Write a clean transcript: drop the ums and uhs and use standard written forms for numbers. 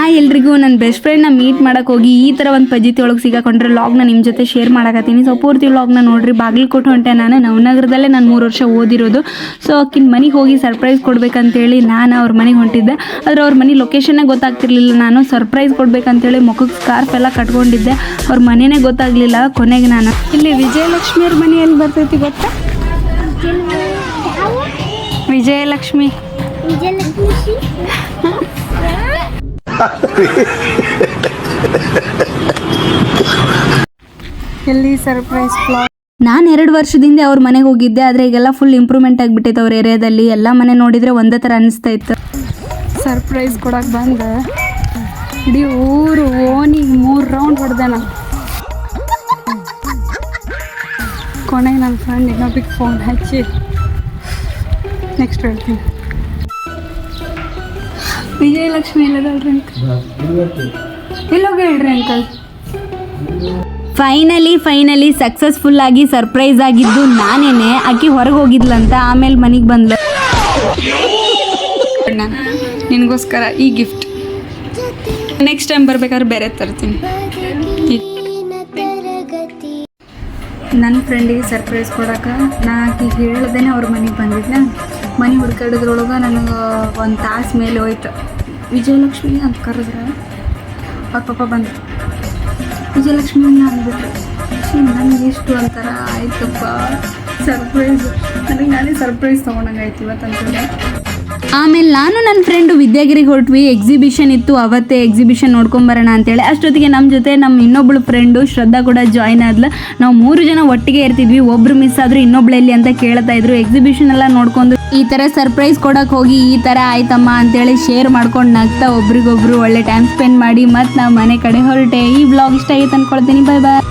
Hi ಎಲ್ರಿಗೂ, ನನ್ನ best ಫ್ರೆಂಡ್ನ meet ಮಾಡೋಕೆ ಹೋಗಿ ಈ ಥರ ಒಂದು ಪಜಿತಿ ಒಳಗೆ ಸಿಗಾಕೊಂಡ್ರೆ ವ್ಲಾಗ್ನ ನಿಮ್ಮ ಜೊತೆ ಶೇರ್ ಮಾಡಕತ್ತೀನಿ. ಸೊ ಪೂರ್ತಿ ವ್ಲಾಗ್ನ ನೋಡ್ರಿ. ಬಾಗಲಕೋಟೆ ಹೊಂಟೆ ನಾನು. ನವನಗರದಲ್ಲೇ ನಾನು 3 ವರ್ಷ ಓದಿರೋದು. ಸೊ ಆಕಿನ ಮನೆಗೆ ಹೋಗಿ ಸರ್ಪ್ರೈಸ್ ಕೊಡ್ಬೇಕಂತೇಳಿ ನಾನು ಅವ್ರ ಮನೆಗೆ ಹೊಂಟಿದ್ದೆ. ಆದರೆ ಅವ್ರ ಮನೆ ಲೊಕೇಶನ್ನೇ ಗೊತ್ತಾಗ್ತಿರ್ಲಿಲ್ಲ. ನಾನು ಸರ್ಪ್ರೈಸ್ ಕೊಡ್ಬೇಕಂತೇಳಿ ಮುಖಕ್ಕೆ ಸ್ಕಾರ್ಫ್ ಎಲ್ಲ ಕಟ್ಕೊಂಡಿದ್ದೆ. ಅವ್ರ ಮನೆಯೇ ಗೊತ್ತಾಗಲಿಲ್ಲ. ಕೊನೆಗೆ ನಾನು ಇಲ್ಲಿ ವಿಜಯಲಕ್ಷ್ಮಿ ಅವ್ರ ಮನೆಯಲ್ಲಿ ಬರ್ತೈತಿ ಗೊತ್ತಾ? ವಿಜಯಲಕ್ಷ್ಮಿ ಎಲ್ಲಿ ಸರ್ಪ್ರೈಸ್ ಫ್ಲಾಗ್. ನಾನು 2 ವರ್ಷದಿಂದ ಅವ್ರ ಮನೆಗೆ ಹೋಗಿದ್ದೆ. ಆದರೆ ಈಗೆಲ್ಲ ಫುಲ್ ಇಂಪ್ರೂವ್ಮೆಂಟ್ ಆಗಿಬಿಟ್ಟೈತೆ ಅವ್ರ ಏರಿಯಾದಲ್ಲಿ. ಎಲ್ಲ ಮನೆ ನೋಡಿದರೆ ಒಂದೇ ಥರ ಅನಿಸ್ತಾ ಇತ್ತು. ಸರ್ಪ್ರೈಸ್ ಕೊಡಕ್ಕೆ ಬಂದೆ. ಇಡೀ ಊರು ಓನಿಗೆ 3 ರೌಂಡ್ ಹೊಡೆದೆ ನಾನು. ಕೊನೆಗೆ ನನ್ನ ಫ್ರೆಂಡ್ ಇನ್ನೊಬ್ಬಿಗೆ ಫೋನ್ ಹಚ್ಚಿ ನೆಕ್ಸ್ಟ್ ಹೇಳ್ತೀನಿ. ವಿಜಯಲಕ್ಷ್ಮಿ ಎಲ್ಲದಲ್ರಿ ಅಂಕಲ್? ಎಲ್ಲೋಗಿ ಹೇಳ್ರಿ ಅಂಕಲ್. ಫೈನಲಿ ಸಕ್ಸಸ್ಫುಲ್ ಆಗಿ ಸರ್ಪ್ರೈಸ್ ಆಗಿದ್ದು ನಾನೇನೆ. ಆಕಿ ಹೊರಗೆ ಹೋಗಿದ್ಲಂತ, ಆಮೇಲೆ ಮನೆಗೆ ಬಂದ್ಲ. ನಿನಗೋಸ್ಕರ ಈ ಗಿಫ್ಟ್. ನೆಕ್ಸ್ಟ್ ಟೈಮ್ ಬರ್ಬೇಕಾದ್ರೆ ಬೇರೆ ತರ್ತೀನಿ. ನನ್ನ ಫ್ರೆಂಡಿಗೆ ಸರ್ಪ್ರೈಸ್ ಕೊಡೋಕೆ ನಾ ಆಕಿಗೆ ಹೇಳ್ದೇನೆ ಅವ್ರ ಮನೆಗೆ ಬಂದಿದ್ದೆ. ಮನೆ ಹುಡ್ಕಾಡೋದ್ರೊಳಗೆ ನನಗೆ 1 ತಾಸು ಮೇಲೆ ಹೋಯ್ತು. ವಿಜಯಲಕ್ಷ್ಮಿ ಅಂತ ಕರೆದ್ರೆ ಅವ್ರ ಪಾಪ ಬಂದರು. ವಿಜಯಲಕ್ಷ್ಮಿ ಅಂದ್ಬಿಟ್ರು. ನನಗೆ ಎಷ್ಟು ಒಂಥರ ಆಯ್ತಪ್ಪ ಸರ್ಪ್ರೈಸ್. ನನಗೆ ನಾನೇ ಸರ್ಪ್ರೈಸ್ ತೊಗೊಂಡಂಗೆ ಆಯ್ತು ಇವತ್ತಂತೇಳಿ. ಆಮೇಲೆ ನಾನು ನನ್ನ ಫ್ರೆಂಡು ವಿದ್ಯಾಗಿರಿಗೆ ಹೊರಟ್ವಿ. ಎಕ್ಸಿಬಿಷನ್ ಇತ್ತು ಅವತ್ತೇ. ಎಕ್ಸಿಬಿಷನ್ ನೋಡ್ಕೊಂಬರೋಣ ಅಂತೇಳಿ ಅಷ್ಟೊತ್ತಿಗೆ ನಮ್ಮ ಜೊತೆ ನಮ್ಮ ಇನ್ನೊಬ್ಳು ಫ್ರೆಂಡು ಶ್ರದ್ಧಾ ಕೂಡ ಜಾಯ್ನ್ ಆದ್ಲು. ನಾವು 3 ಜನ ಒಟ್ಟಿಗೆ ಇರ್ತಿದ್ವಿ. ಒಬ್ರು ಮಿಸ್ ಆದರೂ ಇನ್ನೊಬ್ಳು ಎಲ್ಲಿ ಅಂತ ಕೇಳ್ತಾ ಇದ್ರು. ಎಕ್ಸಿಬಿಷನ್ ಎಲ್ಲ ನೋಡ್ಕೊಂಡು ಈ ಥರ ಸರ್ಪ್ರೈಸ್ ಕೊಡೋಕೆ ಹೋಗಿ ಈ ಥರ ಆಯ್ತಮ್ಮ ಅಂತೇಳಿ ಶೇರ್ ಮಾಡ್ಕೊಂಡು ನಗ್ತಾ ಒಬ್ರಿಗೊಬ್ರು ಒಳ್ಳೆ ಟೈಮ್ ಸ್ಪೆಂಡ್ ಮಾಡಿ ಮತ್ತು ನಾವು ಮನೆ ಕಡೆ ಹೊರಟೆ. ಈ ವ್ಲಾಗ್ ಇಷ್ಟ ಆಗಿದೆ ಅಂದ್ಕೊಳ್ತೀನಿ. ಬಾಯ್ ಬಾಯ್.